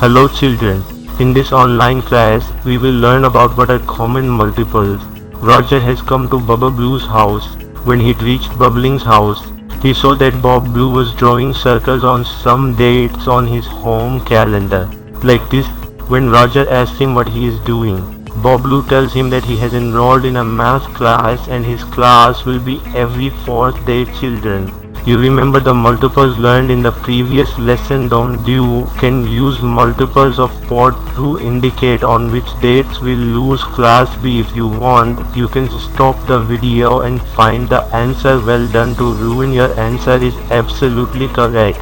Hello children, in this online class we will learn about what are common multiples. Roger has come to Bubba Blue's house. When he reached Bubbling's house, he saw that Bob Blue was drawing circles on some dates on his home calendar. Like this, when Roger asked him what he is doing, Bob Blue tells him that he has enrolled in a math class and his class will be every fourth day children. You remember the multiples learned in the previous lesson, don't you? Can use multiples of 4 to indicate on which dates we'll lose class B. If you want, you can stop the video and find the answer. Well done. To ruin your answer is absolutely correct.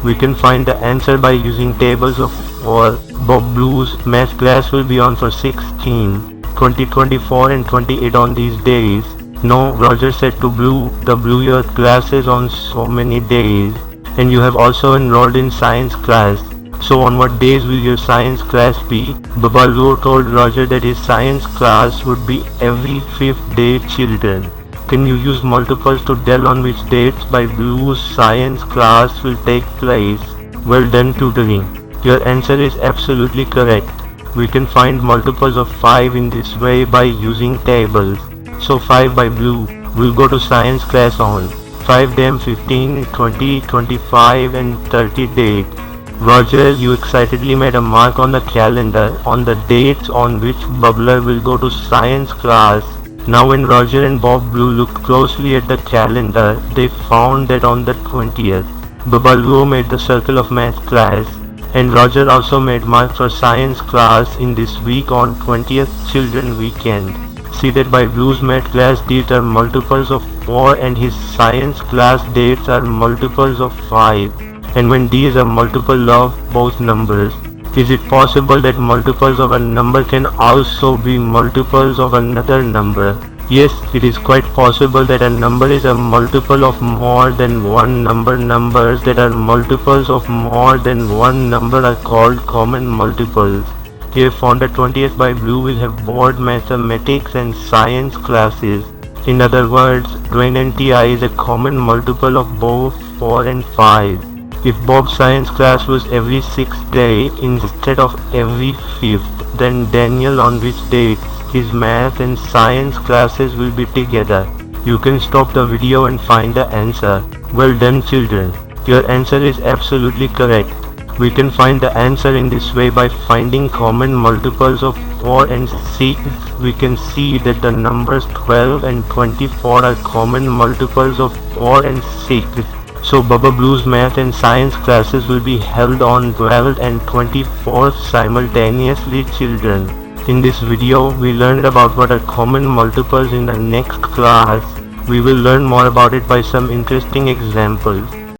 We can find the answer by using tables of 4. Bob Blue's math class will be on for 16, 20, 24 and 28 on these days. No, Roger said to Blue, the Blue your class is on so many days and you have also enrolled in science class. So on what days will your science class be? Bubba Blue told Roger that his science class would be every 5th day children. Can you use multiples to tell on which dates by Blue's science class will take place? Well done tutoring. Your answer is absolutely correct. We can find multiples of 5 in this way by using tables. So 5 by Blue will go to science class on 5 them 15, 20, 25 and 30 dates. Roger, you excitedly made a mark on the calendar on the dates on which Bubbler will go to science class. Now when Roger and Bob Blue looked closely at the calendar, they found that on the 20th, Bubba Blue made the circle of math class and Roger also made marks for science class in this week on 20th children weekend. See that by Blue's math class dates are multiples of 4 and his science class dates are multiples of 5. And when these are multiple of both numbers, is it possible that multiples of a number can also be multiples of another number? Yes, it is quite possible that a number is a multiple of more than one number. Numbers that are multiples of more than one number are called common multiples. Here found the 20th by Blue will have board mathematics and science classes. In other words, Dwayne and TI is a common multiple of both 4 and 5. If Bob's science class was every 6th day instead of every 5th, then Daniel on which dates his math and science classes will be together. You can stop the video and find the answer. Well done children. Your answer is absolutely correct. We can find the answer in this way by finding common multiples of 4 and 6. We can see that the numbers 12 and 24 are common multiples of 4 and 6. So Bubba Blue's math and science classes will be held on 12 and 24 simultaneously children. In this video, we learned about what are common multiples. In the next class, we will learn more about it by some interesting examples.